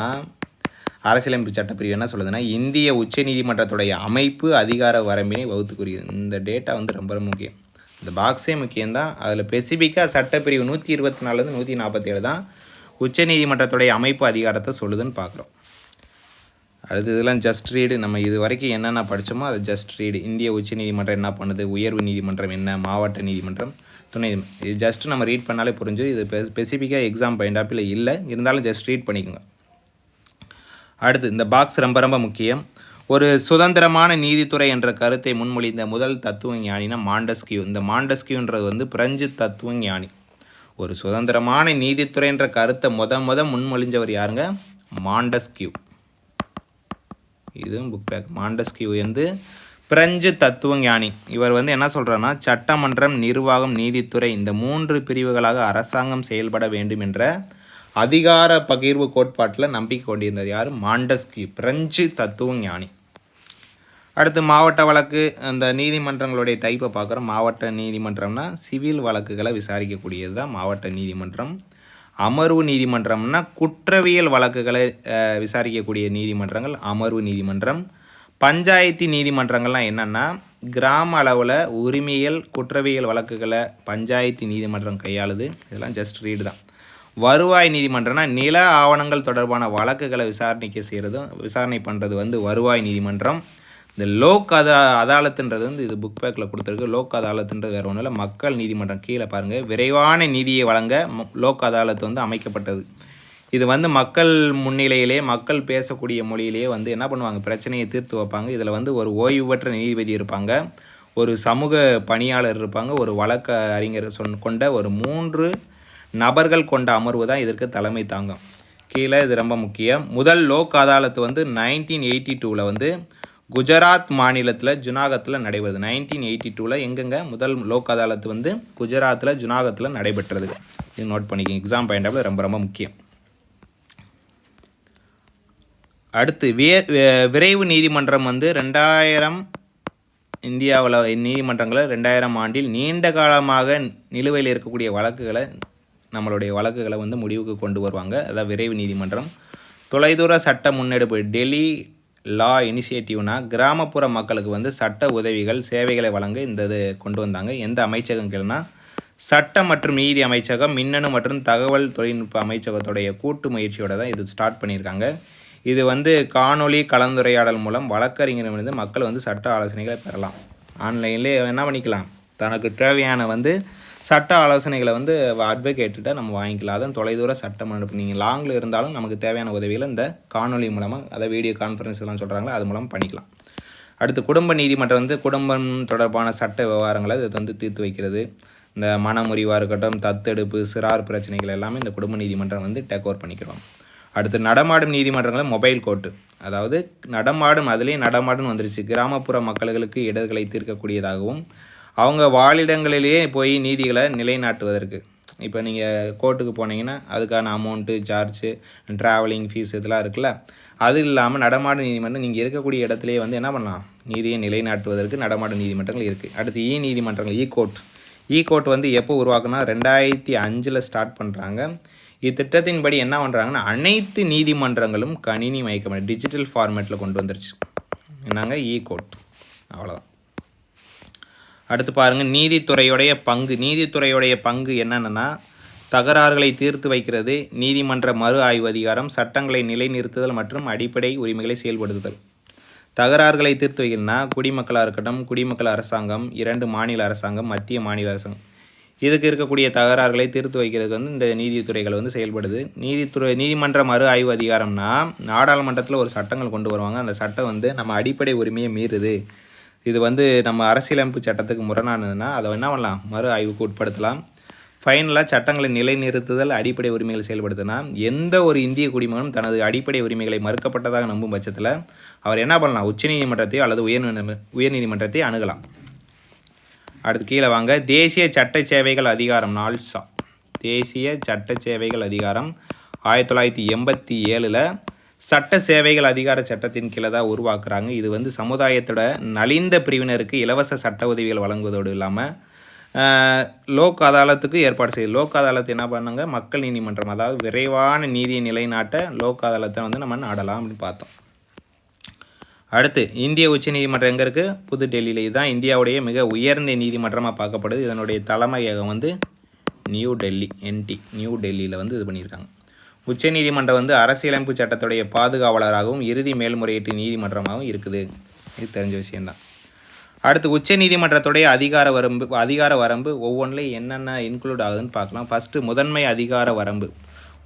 அரசியலமைப்பு சட்டப்பிரிவு என்ன சொல்லுதுன்னா இந்திய உச்ச நீதிமன்றத்துடைய அமைப்பு அதிகார வரம்பினை வகுத்து கூறுகிறது. இந்த டேட்டா வந்து ரொம்ப ரொம்ப முக்கியம். இந்த பாக்ஸே முக்கியம்தான். அதில் ஸ்பெசிஃபிக்காக சட்டப்பிரிவு 124 147 தான் உச்ச நீதிமன்றத்துடைய அமைப்பு அதிகாரத்தை சொல்லுதுன்னு பார்க்குறோம். அடுத்து இதெல்லாம் ஜஸ்ட் ரீடு. நம்ம இது வரைக்கும் என்னென்ன படித்தோமோ அது ஜஸ்ட் ரீடு. இந்திய உச்ச நீதிமன்றம் என்ன பண்ணுது, உயர்வு நீதிமன்றம் என்ன, மாவட்ட நீதிமன்றம், துணை, இது ஜஸ்ட் நம்ம ரீட் பண்ணாலே புரிஞ்சு. இது ஸ்பெசிஃபிக்காக எக்ஸாம் பாயிண்ட் ஆப்பில் இல்லை, இருந்தாலும் ஜஸ்ட் ரீட் பண்ணிக்கோங்க. அடுத்து இந்த பாக்ஸ் ரொம்ப ரொம்ப முக்கியம். ஒரு சுதந்திரமான நீதித்துறை என்ற கருத்தை முன்மொழிந்த முதல் தத்துவ ஞானினா மாண்டஸ்கியூ. இந்த மாண்டஸ்கியூன்றது வந்து பிரெஞ்சு தத்துவ ஞானி. ஒரு சுதந்திரமான நீதித்துறை என்ற கருத்தை முன்மொழிஞ்சவர் யாருங்க, மாண்டஸ்கியூ. இதுவும் புக் பேக். மாண்டஸ்கியூ வந்து பிரெஞ்சு தத்துவ ஞானி. இவர் வந்து என்ன சொல்கிறாருன்னா சட்டமன்றம், நிர்வாகம், நீதித்துறை இந்த 3 பிரிவுகளாக அரசாங்கம் செயல்பட வேண்டும் என்ற அதிகார பகிர்வு கோட்பாட்டில் நம்பிக்கை கொண்டிருந்தது யார், மாண்டஸ்கியூ, பிரெஞ்சு தத்துவ ஞானி. அடுத்து மாவட்ட வழக்கு. அந்த நீதிமன்றங்களுடைய டைப்பை பார்க்குறோம். மாவட்ட நீதிமன்றம்னா சிவில் வழக்குகளை விசாரிக்கக்கூடியது தான் மாவட்ட நீதிமன்றம். அமர்வு நீதிமன்றம்னா குற்றவியல் வழக்குகளை விசாரிக்கக்கூடிய நீதிமன்றங்கள் அமர்வு நீதிமன்றம். பஞ்சாயத்து நீதிமன்றங்கள்லாம் என்னென்னா கிராம அளவில் உரிமையல் குற்றவியல் வழக்குகளை பஞ்சாயத்து நீதிமன்றம் கையாளுது. இதெல்லாம் ஜஸ்ட் ரீடு தான். வருவாய் நீதிமன்றம்னா நில ஆவணங்கள் தொடர்பான வழக்குகளை விசாரணை பண்ணுறது வந்து வருவாய் நீதிமன்றம். இந்த லோக் அதாலத்துன்றது வந்து இது புக் பேக்கில் கொடுத்துருக்கு. லோக் அதாலத்துன்றது வேறு ஒன்றும் இல்லை, மக்கள் நீதிமன்றம். கீழே பாருங்கள், விரைவான நீதியை வழங்க லோக் அதாலத்து வந்து அமைக்கப்பட்டது. இது வந்து மக்கள் முன்னிலையிலே மக்கள் பேசக்கூடிய மொழியிலே வந்து என்ன பண்ணுவாங்க, பிரச்சனையை தீர்த்து வைப்பாங்க. இதில் வந்து ஒரு ஓய்வு பெற்ற நீதிபதி இருப்பாங்க, ஒரு சமூக பணியாளர் இருப்பாங்க, ஒரு வழக்க அறிஞர் கொண்ட ஒரு 3 நபர்கள் கொண்ட அமர்வு தான் இதற்கு தலைமை தாங்கும். கீழே இது ரொம்ப முக்கியம். முதல் லோக் அதாலத்து வந்து 1982 வந்து குஜராத் மாநிலத்தில் ஜுனாகத்தில் நடைபெறுது. 1982 எங்கெங்க முதல் லோக் அதாலத்து வந்து குஜராத்தில் ஜுனாகத்தில் நடைபெற்றது. இது நோட் பண்ணிக்கோங்க, எக்ஸாம் பாயிண்ட் ஆஃப் ரொம்ப ரொம்ப முக்கியம். அடுத்து விரைவு நீதிமன்றம் வந்து 2000 இந்தியாவில் நீதிமன்றங்களில் 2000 ஆண்டில் நீண்ட காலமாக நிலுவையில் இருக்கக்கூடிய வழக்குகளை நம்மளுடைய வழக்குகளை வந்து முடிவுக்கு கொண்டு வருவாங்க. அதான் விரைவு நீதிமன்றம். தொலைதூர சட்ட முன்னெடுப்பு டெல்லி லா இனிஷியேட்டிவ்னா கிராமப்புற மக்களுக்கு வந்து சட்ட உதவிகள் சேவைகளை வழங்க இந்த இது கொண்டு வந்தாங்க. எந்த அமைச்சகங்கள்னா சட்டம் மற்றும் நீதி அமைச்சகம், மின்னணு மற்றும் தகவல் தொழில்நுட்ப அமைச்சகத்துடைய கூட்டு முயற்சியோட தான் இது ஸ்டார்ட் பண்ணியிருக்காங்க. இது வந்து காணொலி கலந்துரையாடல் மூலம் வழக்கறிஞரிடமிருந்து மக்கள் வந்து சட்ட ஆலோசனைகளை பெறலாம். ஆன்லைன்லேயே என்ன பண்ணிக்கலாம், தனக்கு தேவையான வந்து சட்ட ஆலோசனைகளை வந்து அட்வொகேட்டுகிட்ட நம்ம வாங்கிக்கலாம். அதான் தொலைதூர சட்டம் அனுப்பு. நீங்கள் லாங்கில் இருந்தாலும் நமக்கு தேவையான உதவிகளை இந்த காணொலி மூலமாக, அதை வீடியோ கான்ஃபரன்ஸ் எல்லாம் சொல்கிறாங்களோ அது மூலம் பண்ணிக்கலாம். அடுத்து குடும்ப நீதிமன்றம் வந்து குடும்பம் தொடர்பான சட்ட விவகாரங்களை இது வந்து தீர்த்து வைக்கிறது. இந்த மனமுறிவாக இருக்கட்டும், தத்தெடுப்பு, சிறார் பிரச்சனைகள் எல்லாமே இந்த குடும்ப நீதிமன்றம் வந்து டேக் ஓவர் பண்ணிக்கிறோம். அடுத்து நடமாடும் நீதிமன்றங்கள் மொபைல் கோர்ட்டு. அதாவது நடமாடும், அதுலேயே நடமாடும் வந்துருச்சு. கிராமப்புற மக்களுக்கு இடர்களை தீர்க்கக்கூடியதாகவும் அவங்க வாழிடங்களிலேயே போய் நீதிகளை நிலைநாட்டுவதற்கு. இப்போ நீங்கள் கோர்ட்டுக்கு போனீங்கன்னா அதுக்கான அமௌண்ட்டு, சார்ஜு, ட்ராவலிங் ஃபீஸ் இதெல்லாம் இருக்குல்ல. அது இல்லாமல் நடமாடும் நீதிமன்றம் நீங்கள் இருக்கக்கூடிய இடத்துலையே வந்து என்ன பண்ணலாம், நீதியை நிலைநாட்டுவதற்கு நடமாடும் நீதிமன்றங்கள் இருக்குது. அடுத்து நீதிமன்றங்கள் இ கோர்ட் வந்து எப்போ உருவாக்குனா 2005 ஸ்டார்ட் பண்ணுறாங்க. இத்திட்டத்தின்படி என்ன பண்ணுறாங்கன்னா அனைத்து நீதிமன்றங்களும் கணினி மயக்கம் டிஜிட்டல் ஃபார்மேட்டில் கொண்டு வந்துருச்சு. என்னங்க, கோர்ட். அவ்வளோதான். அடுத்து பாருங்கள் நீதித்துறையுடைய பங்கு. நீதித்துறையுடைய பங்கு என்னென்னா தகராறுகளை தீர்த்து வைக்கிறது, நீதிமன்ற மறு ஆய்வு அதிகாரம், சட்டங்களை நிலைநிறுத்துதல் மற்றும் அடிப்படை உரிமைகளை செயல்படுத்துதல். தகராறுகளை தீர்த்து வைக்கணும்னா குடிமக்களாக இருக்கட்டும், குடிமக்கள் அரசாங்கம், 2 மாநில அரசாங்கம், மத்திய மாநில அரசாங்கம், இதுக்கு இருக்கக்கூடிய தகராறுகளை தீர்த்து வைக்கிறதுக்கு வந்து இந்த நீதித்துறைகள் வந்து செயல்படுது. நீதிமன்ற மறு ஆய்வு அதிகாரம்னா நாடாளுமன்றத்தில் ஒரு சட்டங்கள் கொண்டு வருவாங்க. அந்த சட்டம் வந்து நம்ம அடிப்படை உரிமையை மீறுது, இது வந்து நம்ம அரசியலமைப்பு சட்டத்துக்கு முரணானதுன்னா அதை என்ன பண்ணலாம், மறு ஆய்வுக்கு உட்படுத்தலாம். ஃபைனலாக சட்டங்களை நிலைநிறுத்துதல், அடிப்படை உரிமைகளை செயல்படுத்தினா எந்த ஒரு இந்திய குடிமகனும் தனது அடிப்படை உரிமைகளை மறுக்கப்பட்டதாக நம்பும் பட்சத்தில் அவர் என்ன பண்ணலாம், உச்சநீதிமன்றத்தையோ அல்லது உயர்நீதிமன்றத்தை அணுகலாம். அடுத்து கீழே வாங்க. தேசிய சட்ட சேவைகள் அதிகாரம் நால்சா. தேசிய சட்ட சேவைகள் அதிகாரம் 1987 சட்ட சேவைகள் அதிகார சட்டத்தின் கீழே தான் உருவாக்குறாங்க. இது வந்து சமுதாயத்தோட நலிந்த பிரிவினருக்கு இலவச சட்ட உதவிகள் வழங்குவதோடு இல்லாமல் லோக் அதாலத்துக்கு ஏற்பாடு செய்யுது. லோக் அதாலத்து என்ன பண்ணாங்க, மக்கள் நீதிமன்றம், அதாவது விரைவான நீதியை நிலைநாட்ட லோக் அதாலத்தை வந்து நம்ம நாடலாம் அப்படின்னு பார்த்தோம். அடுத்து இந்திய உச்சநீதிமன்றம் எங்கே இருக்குது, புதுடெல்லியில். இதுதான் இந்தியாவுடைய மிக உயர்ந்த நீதிமன்றமாக பார்க்கப்படுது. இதனுடைய தலைமையகம் வந்து நியூ டெல்லி, நியூ டெல்லியில் வந்து இது பண்ணியிருக்காங்க. உச்சநீதிமன்றம் வந்து அரசியலமைப்பு சட்டத்துடைய பாதுகாவலராகவும் இறுதி மேல்முறையீட்டு நீதிமன்றமாகவும் இருக்குது. இது தெரிஞ்ச விஷயந்தான். அடுத்து உச்சநீதிமன்றத்துடைய அதிகார வரம்பு ஒவ்வொன்றிலையும் என்னென்ன இன்க்ளூட் ஆகுதுன்னு பார்க்கலாம். ஃபஸ்ட்டு முதன்மை அதிகார வரம்பு.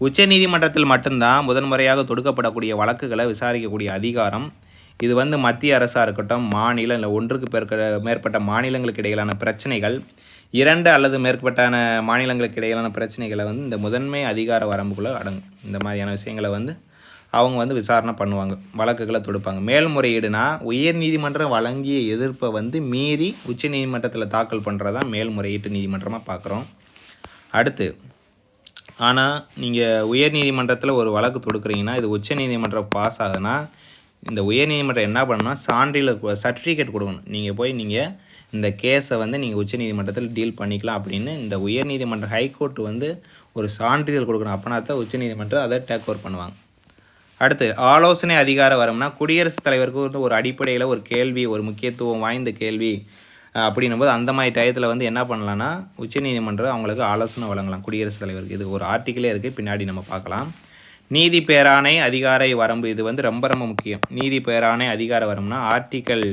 உச்சநீதிமன்றத்தில் மட்டும்தான் முதன்முறையாக தொடுக்கப்படக்கூடிய வழக்குகளை விசாரிக்கக்கூடிய அதிகாரம். இது வந்து மத்திய அரசாக இருக்கட்டும், மாநிலம் இல்லை ஒன்றுக்கு மேற்பட்ட மாநிலங்களுக்கு இடையிலான பிரச்சனைகள், 2 அல்லது மேற்பட்டான மாநிலங்களுக்கு இடையிலான பிரச்சனைகளை வந்து இந்த முதன்மை அதிகார வரம்புக்குள்ளே அடங்கும். இந்த மாதிரியான விஷயங்களை வந்து அவங்க வந்து விசாரணை பண்ணுவாங்க, வழக்குகளை தொடுப்பாங்க. மேல்முறையீடுனா உயர் நீதிமன்றம் வழங்கிய எதிர்ப்பை வந்து மீறி உச்ச நீதிமன்றத்தில் தாக்கல் பண்ணுறதான் மேல்முறையீட்டு நீதிமன்றமாக பார்க்குறோம். அடுத்து ஆனால் நீங்கள் உயர் நீதிமன்றத்தில் ஒரு வழக்கு தொடுக்குறீங்கன்னா இது உச்ச நீதிமன்றம் பாஸ் ஆகுதுன்னா இந்த உயர் நீதிமன்றம் என்ன பண்ணணும்னா சான்றிதழ் சர்டிஃபிகேட் கொடுக்கணும். நீங்கள் இந்த கேஸை வந்து நீங்கள் உச்சநீதிமன்றத்தில் டீல் பண்ணிக்கலாம் அப்படின்னு இந்த உயர்நீதிமன்ற ஹைகோர்ட் வந்து ஒரு சான்றிதழ் கொடுக்கணும். அப்படின்னா தான் உச்சநீதிமன்றம் அதை டேக் ஓவர் பண்ணுவாங்க. அடுத்து ஆலோசனை அதிகார வரம்னா குடியரசுத் தலைவருக்கு வந்து ஒரு அடிப்படையில் ஒரு கேள்வி, ஒரு முக்கியத்துவம் வாய்ந்த கேள்வி அப்படின்னும் போது அந்த மாதிரி டயத்தில் வந்து என்ன பண்ணலான்னா உச்சநீதிமன்றம் அவங்களுக்கு ஆலோசனை வழங்கலாம் குடியரசுத் தலைவருக்கு. இது ஒரு ஆர்டிக்கிளே இருக்குது, பின்னாடி நம்ம பார்க்கலாம். நீதி பேராணை அதிகார வரம்பு. இது வந்து ரொம்ப ரொம்ப முக்கியம். நீதி பேராணை அதிகார வரம்புனா ஆர்டிக்கல்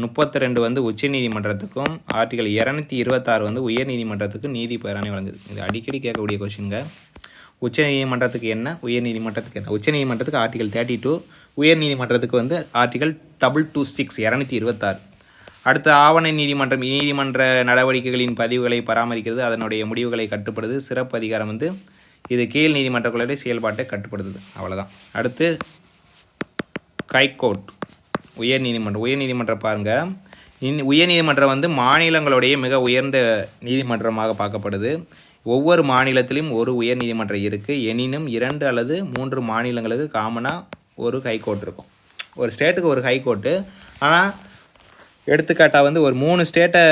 32 வந்து உச்சநீதிமன்றத்துக்கும், ஆர்டிக்கல் 226 வந்து உயர்நீதிமன்றத்துக்கும் நீதி பேராணை வழங்குது. இது அடிக்கடி கேட்கக்கூடிய கொஸ்டின்ங்க. உச்சநீதிமன்றத்துக்கு என்ன, உயர்நீதிமன்றத்துக்கு என்ன. உச்சநீதிமன்றத்துக்கு ஆர்டிக்கல் 32, உயர்நீதிமன்றத்துக்கு வந்து ஆர்டிக்கல் 226 226. அடுத்து ஆவண நீதிமன்றம். நீதிமன்ற நடவடிக்கைகளின் பதிவுகளை பராமரிக்கிறது, அதனுடைய முடிவுகளை கட்டுப்படுது. சிறப்பு அதிகாரம் வந்து இது கீழ் நீதிமன்றங்களுடைய செயல்பாட்டை கட்டுப்படுத்துது. அவ்வளோதான். அடுத்து ஹைகோர்ட், உயர்நீதிமன்றம். உயர்நீதிமன்றம் பாருங்கள், உயர்நீதிமன்றம் வந்து மாநிலங்களுடைய மிக உயர்ந்த நீதிமன்றமாக பார்க்கப்படுது. ஒவ்வொரு மாநிலத்திலும் ஒரு உயர்நீதிமன்றம் இருக்குது. எனினும் 2 அல்லது 3 மாநிலங்களுக்கு காமனாக ஒரு ஹைகோர்ட் இருக்கும். ஒரு ஸ்டேட்டுக்கு ஒரு ஹைகோர்ட்டு. ஆனால் எடுத்துக்காட்டாக வந்து ஒரு 3 ஸ்டேட்டை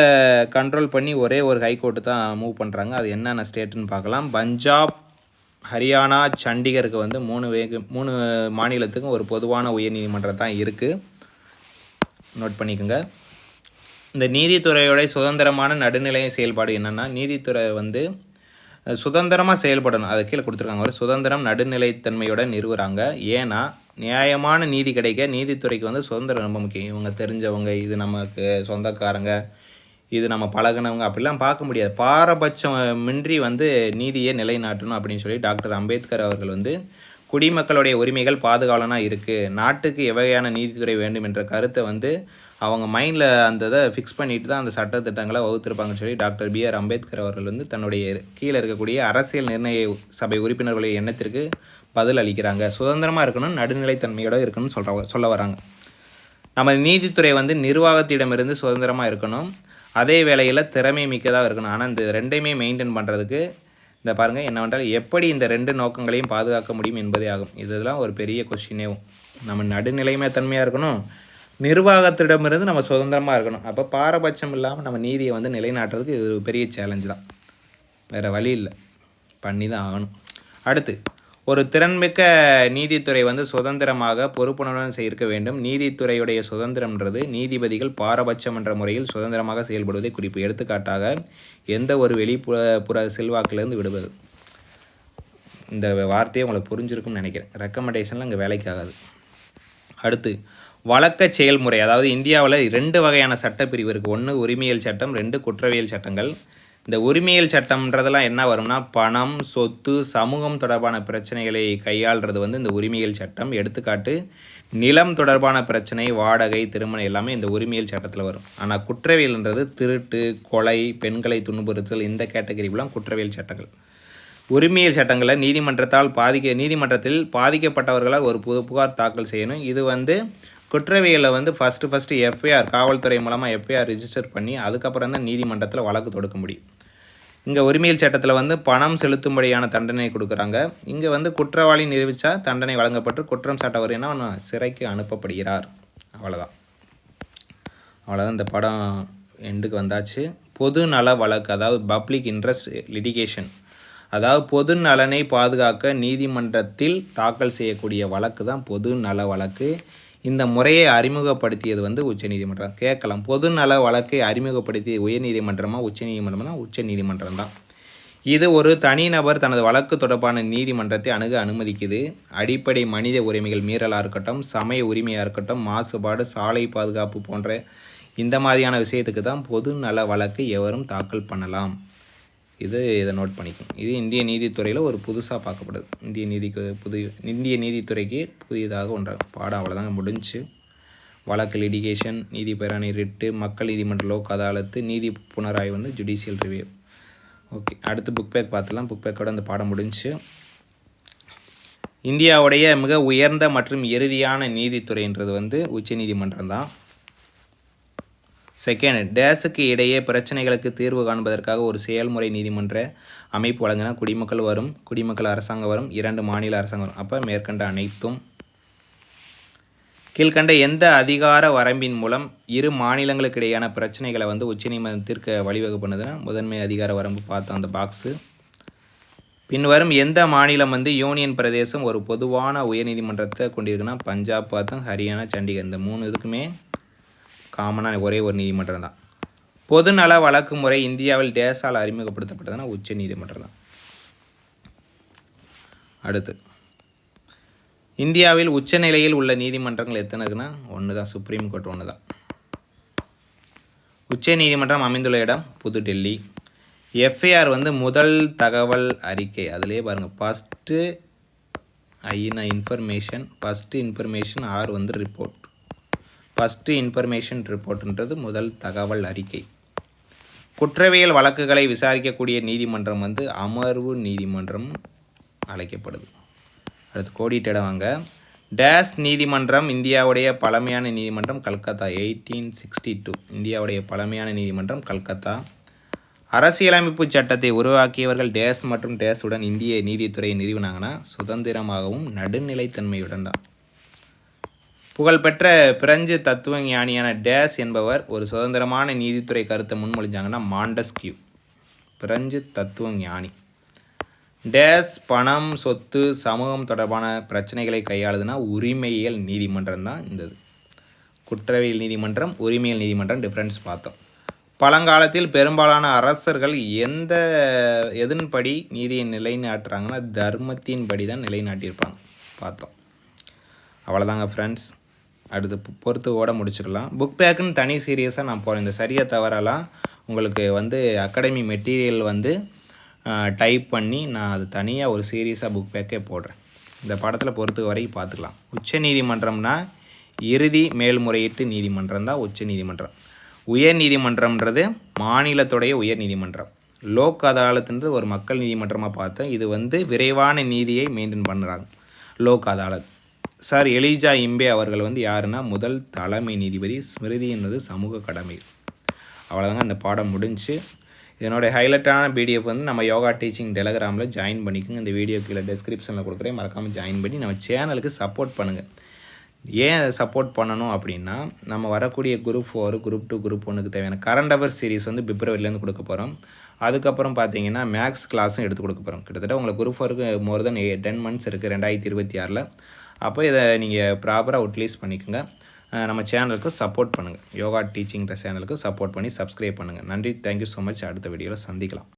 கண்ட்ரோல் பண்ணி ஒரே ஒரு ஹைகோர்ட்டு தான் மூவ் பண்ணுறாங்க. அது என்னென்ன ஸ்டேட்டுன்னு பார்க்கலாம். பஞ்சாப், ஹரியானா, சண்டிகருக்கு வந்து 3 மாநிலத்துக்கும் ஒரு பொதுவான உயர்நீதிமன்றம் தான் இருக்குது. நோட் பண்ணிக்கோங்க. இந்த நீதித்துறையோடைய சுதந்திரமான நடுநிலை செயல்பாடு என்னென்னா, நீதித்துறை வந்து சுதந்திரமாக செயல்படணும். அதை கீழே கொடுத்துருக்காங்க. ஒரு சுதந்திரம் நடுநிலைத்தன்மையோட நிறுவுறாங்க. ஏன்னா நியாயமான நீதி கிடைக்க நீதித்துறைக்கு வந்து சுதந்திரம் ரொம்ப முக்கியம். இவங்க தெரிஞ்சவங்க, இது நமக்கு சொந்தக்காரங்க, இது நம்ம பழகினவங்க அப்படிலாம் பார்க்க முடியாது. பாரபட்சமின்றி வந்து நீதியை நிலைநாட்டணும் அப்படின்னு சொல்லி டாக்டர் அம்பேத்கர் அவர்கள் வந்து குடிமக்களுடைய உரிமைகள் பாதுகாவலனாக இருக்குது, நாட்டுக்கு எவ்வகையான நீதித்துறை வேண்டும் என்ற கருத்தை வந்து அவங்க மைண்டில் அந்த இதை ஃபிக்ஸ் பண்ணிட்டு தான் அந்த சட்டத்திட்டங்களை வகுத்திருப்பாங்கன்னு சொல்லி டாக்டர் பிஆர் அம்பேத்கர் அவர்கள் வந்து தன்னுடைய கீழே இருக்கக்கூடிய அரசியல் நிர்ணய சபை உறுப்பினர்களுடைய எண்ணத்திற்கு பதில் அளிக்கிறாங்க. சுதந்திரமாக இருக்கணும், நடுநிலைத்தன்மையோடு இருக்கணும்னு சொல்ல வராங்க. நம்ம நீதித்துறை வந்து நிர்வாகத்திடமிருந்து சுதந்திரமாக இருக்கணும், அதே வேளையில் திறமை மிக்கதாக இருக்கணும். ஆனால் இந்த ரெண்டையுமே மெயின்டைன் பண்ணுறதுக்கு இந்த பாருங்கள் என்னவென்றால் எப்படி இந்த 2 நோக்கங்களையும் பாதுகாக்க முடியும் என்பதே ஆகும். இதெல்லாம் ஒரு பெரிய கொஸ்டினேவும். நம்ம நடுநிலைமை தன்மையாக இருக்கணும், நிர்வாகத்திடமிருந்து நம்ம சுதந்திரமாக இருக்கணும். அப்போ பாரபட்சம் இல்லாமல் நம்ம நீதியை வந்து நிலைநாட்டுறதுக்கு இது ஒரு பெரிய சேலஞ்சு தான், வேறு வழி இல்லை, பண்ணி தான் ஆகணும். அடுத்து ஒரு திறன்மிக்க நீதித்துறை வந்து சுதந்திரமாக பொறுப்புணர்வுடன் இருக்க வேண்டும். நீதித்துறையுடைய சுதந்திரம்ன்றது நீதிபதிகள் பாரபட்சம் என்ற முறையில் சுதந்திரமாக செயல்படுவதை குறிப்பு. எடுத்துக்காட்டாக எந்த ஒரு வெளிப்புற செல்வாக்கிலிருந்து விடுவது. இந்த வார்த்தையை உங்களுக்கு புரிஞ்சிருக்கும்னு நினைக்கிறேன். ரெக்கமெண்டேஷனில் இங்கே வேலைக்கு ஆகாது. அடுத்து வழக்க செயல்முறை. அதாவது இந்தியாவில் 2 வகையான சட்டப்பிரிவு இருக்குது. 1 உரிமையியல் சட்டம், 2 குற்றவியல் சட்டங்கள். இந்த உரிமையியல் சட்டம்ன்றதெல்லாம் என்ன வரும்னா பணம், சொத்து, சமூகம் தொடர்பான பிரச்சனைகளை கையாளுறது வந்து இந்த உரிமையியல் சட்டம். எடுத்துக்காட்டு நிலம் தொடர்பான பிரச்சனை, வாடகை, திருமணம் எல்லாமே இந்த உரிமையியல் சட்டத்தில் வரும். ஆனால் குற்றவியல்ன்றது திருட்டு, கொலை, பெண்களை துன்புறுத்தல் இந்த கேட்டகரிலாம் குற்றவியல் சட்டங்கள். உரிமையியல் சட்டங்களில் நீதிமன்றத்தில் பாதிக்கப்பட்டவர்களால் ஒரு புகார் தாக்கல் செய்யணும். இது வந்து குற்றவியலில் வந்து ஃபஸ்ட்டு எஃப்ஐஆர் காவல்துறை மூலமாக எஃப்ஐஆர் ரிஜிஸ்டர் பண்ணி அதுக்கப்புறம் தான் நீதிமன்றத்தில் வழக்கு தொடுக்க முடியும். இங்கே உரிமையியல் சட்டத்தில் வந்து பணம் செலுத்தும்படியான தண்டனை கொடுக்குறாங்க. இங்கே வந்து குற்றவாளி நிரூபித்தா தண்டனை வழங்கப்பட்டு குற்றம் சாட்டவர்னா சிறைக்கு அனுப்பப்படுகிறார். அவ்வளோதான் இந்த படம் எண்டுக்கு வந்தாச்சு. பொது நல வழக்கு, அதாவது பப்ளிக் இன்ட்ரெஸ்ட் லிட்டிகேஷன், அதாவது பொது நலனை பாதுகாக்க நீதிமன்றத்தில் தாக்கல் செய்யக்கூடிய வழக்கு தான் பொது நல வழக்கு. இந்த முறையை அறிமுகப்படுத்தியது வந்து உச்சநீதிமன்றம். கேட்கலாம், பொது நல வழக்கை அறிமுகப்படுத்திய உயர்நீதிமன்றமா உச்சநீதிமன்றமா? உச்சநீதிமன்றம் தான். இது ஒரு தனிநபர் தனது வழக்கு தொடர்பான நீதிமன்றத்தை அணுக அனுமதிக்குது. அடிப்படை மனித உரிமைகள் மீறலாக இருக்கட்டும், சமய உரிமையாக இருக்கட்டும், மாசுபாடு, சாலை பாதுகாப்பு போன்ற இந்த மாதிரியான விஷயத்துக்கு தான் பொது நல வழக்கு எவரும் தாக்கல் பண்ணலாம். இதை நோட் பண்ணிக்கணும். இது இந்திய நீதித்துறையில் ஒரு புதுசாக பார்க்கப்படுது. இந்திய நீதித்துறைக்கு புதியதாக ஒன்றாக பாடம். அவ்வளோதாங்க, முடிஞ்சு. வழக்கு லிடிகேஷன், நீதி பேரணி, ரிட்டு, மக்கள் நீதிமன்ற, லோக் அதாலத்து, நீதி புனராய்வு வந்து ஜுடிஷியல் ரிவ்யூ. ஓகே, அடுத்து புக் பேக் பார்த்துலாம். புக் பேக்கோட அந்த பாடம் முடிஞ்சு. இந்தியாவுடைய மிக உயர்ந்த மற்றும் இறுதியான நீதித்துறைன்றது வந்து உச்ச நீதிமன்றம் தான். செகண்ட், டேஸுக்கு இடையே பிரச்சனைகளுக்கு தீர்வு காண்பதற்காக ஒரு செயல்முறை நீதிமன்ற அமைப்பு வழங்கினா குடிமக்கள் அரசாங்கம் வரும், 2 மாநில அரசாங்கம் வரும். அப்போ மேற்கண்ட அனைத்தும். கீழ்கண்ட எந்த அதிகார வரம்பின் மூலம் 2 மாநிலங்களுக்கு இடையான பிரச்சனைகளை வந்து உச்சநீதிமன்றத்திற்கு வழிவகை பண்ணுதுன்னா முதன்மை அதிகார வரம்பு பார்த்தோம் அந்த பாக்ஸு. பின்வரும் எந்த மாநிலம் வந்து யூனியன் பிரதேசம் ஒரு பொதுவான உயர்நீதிமன்றத்தை கொண்டிருக்குன்னா பஞ்சாப் பார்த்தோம், ஹரியானா, சண்டிகர். இந்த 3 இதுக்குமே காமனாக ஒரே ஒரு நீதிமன்றம் தான். பொதுநல வழக்கு முறை இந்தியாவில் டேஸால் அறிமுகப்படுத்தப்பட்டதுன்னா உச்ச நீதிமன்றம் தான். அடுத்து, இந்தியாவில் உச்சநிலையில் உள்ள நீதிமன்றங்கள் எத்தனைக்குன்னா 1 தான், சுப்ரீம் கோர்ட் 1 தான். உச்ச நீதிமன்றம் அமைந்துள்ள இடம் புதுடெல்லி. எஃப்ஐஆர் வந்து முதல் தகவல் அறிக்கை. அதிலே பாருங்கள், ஃபஸ்ட்டு ஐனா இன்ஃபர்மேஷன், ஃபஸ்ட்டு இன்ஃபர்மேஷன், ஆர் வந்து ரிப்போர்ட். ஃபஸ்ட்டு இன்ஃபர்மேஷன் ரிப்போர்ட்ன்றது முதல் தகவல் அறிக்கை. குற்றவியல் வழக்குகளை விசாரிக்கக்கூடிய நீதிமன்றம் வந்து அமர்வு நீதிமன்றம் அழைக்கப்படுது. அடுத்து கோடிட்டிடம் வாங்க. டேஸ் நீதிமன்றம் இந்தியாவுடைய பழமையான நீதிமன்றம் கல்கத்தா, 1862. இந்தியாவுடைய பழமையான நீதிமன்றம் கல்கத்தா. அரசியலமைப்பு சட்டத்தை உருவாக்கியவர்கள் டேஸ் மற்றும் டேஸுடன் இந்திய நீதித்துறையை நிறுவினாங்கன்னா சுதந்திரமாகவும் நடுநிலைத்தன்மையுடன் தான். புகழ்பெற்ற பிரெஞ்சு தத்துவ ஞானியான டேஸ் என்பவர் ஒரு சுதந்திரமான நீதித்துறை கருத்தை முன்மொழிஞ்சாங்கன்னா மாண்டஸ்கியூ. பிரெஞ்சு தத்துவ ஞானி. டேஸ் பணம், சொத்து, சமூகம் தொடர்பான பிரச்சனைகளை கையாளுதுன்னா உரிமையியல் நீதிமன்றம் தான் இந்த குற்றவியல் நீதிமன்றம், உரிமையியல் நீதிமன்றம் டிஃப்ரென்ஸ் பார்த்தோம். பழங்காலத்தில் பெரும்பாலான அரசர்கள் எதன்படி நீதியை நிலைநாட்டுறாங்கன்னா தர்மத்தின்படி தான் நிலைநாட்டியிருப்பாங்க பார்த்தோம். அவ்வளோதாங்க ஃப்ரெண்ட்ஸ். அடுத்து பொறுத்து முடிச்சிடலாம். புக் பேக்குன்னு தனி சீரியஸாக நான் போகிறேன். இந்த சரியாக தவறலாம் உங்களுக்கு வந்து அகாடமி மெட்டீரியல் வந்து டைப் பண்ணி நான் அது தனியாக ஒரு சீரியஸாக புக் பேக்கே போடுறேன். இந்த படத்தில் பொறுத்து வரைக்கும் பார்த்துக்கலாம். உச்ச நீதிமன்றம்னா இறுதி மேல்முறையீட்டு நீதிமன்றம் தான் உச்ச நீதிமன்றம். உயர் நீதிமன்றம்ன்றது மாநிலத்துடைய உயர் நீதிமன்றம். லோக் அதாலத்துன்றது ஒரு மக்கள் நீதிமன்றமாக பார்த்தோம். இது வந்து விரைவான நீதியை மெயின்டைன் பண்ணுறாங்க லோக் அதாலத். சார் எலிஜா இம்பே அவர்கள் வந்து யாருன்னா முதல் தலைமை நீதிபதி. ஸ்மிருதி என்பது சமூக கடமை. அவ்வளோதாங்க, அந்த பாடம் முடிஞ்சு. இதனுடைய ஹைலைட்டான பிடிஎஃப் வந்து நம்ம யோகா டீச்சிங் டெலகிராமில் ஜாயின் பண்ணிக்கோங்க. இந்த வீடியோ கீழே டிஸ்கிரிப்ஷனில் கொடுக்குறேன், மறக்காமல் ஜாயின் பண்ணி நம்ம சேனலுக்கு சப்போர்ட் பண்ணுங்கள். ஏன் சப்போர்ட் பண்ணணும் அப்படின்னா நம்ம வரக்கூடிய குரூப் 4, குரூப் 2, குரூப் 1க்கு தேவையான கரண்ட் அஃபேர்ஸ் சீரிஸ் வந்து பிப்ரவரியிலேருந்து கொடுக்க போகிறோம். அதுக்கப்புறம் பார்த்தீங்கன்னா மேக்ஸ் கிளாஸும் எடுத்து கொடுக்க போகிறோம். கிட்டத்தட்ட உங்களுக்கு குரூப் 4க்கு மோர் தென் 10 மந்த்ஸ் இருக்குது 2026ல். அப்போ இதை நீங்கள் ப்ராப்பராக யூட்டிலைஸ் பண்ணிக்கோங்க. நம்ம சேனலுக்கு சப்போர்ட் பண்ணுங்கள். யோகா டீச்சிங்கிற சேனலுக்கு சப்போர்ட் பண்ணி சப்ஸ்கிரைப் பண்ணுங்கள். நன்றி. Thank you so much. அடுத்த வீடியோவில் சந்திக்கலாம்.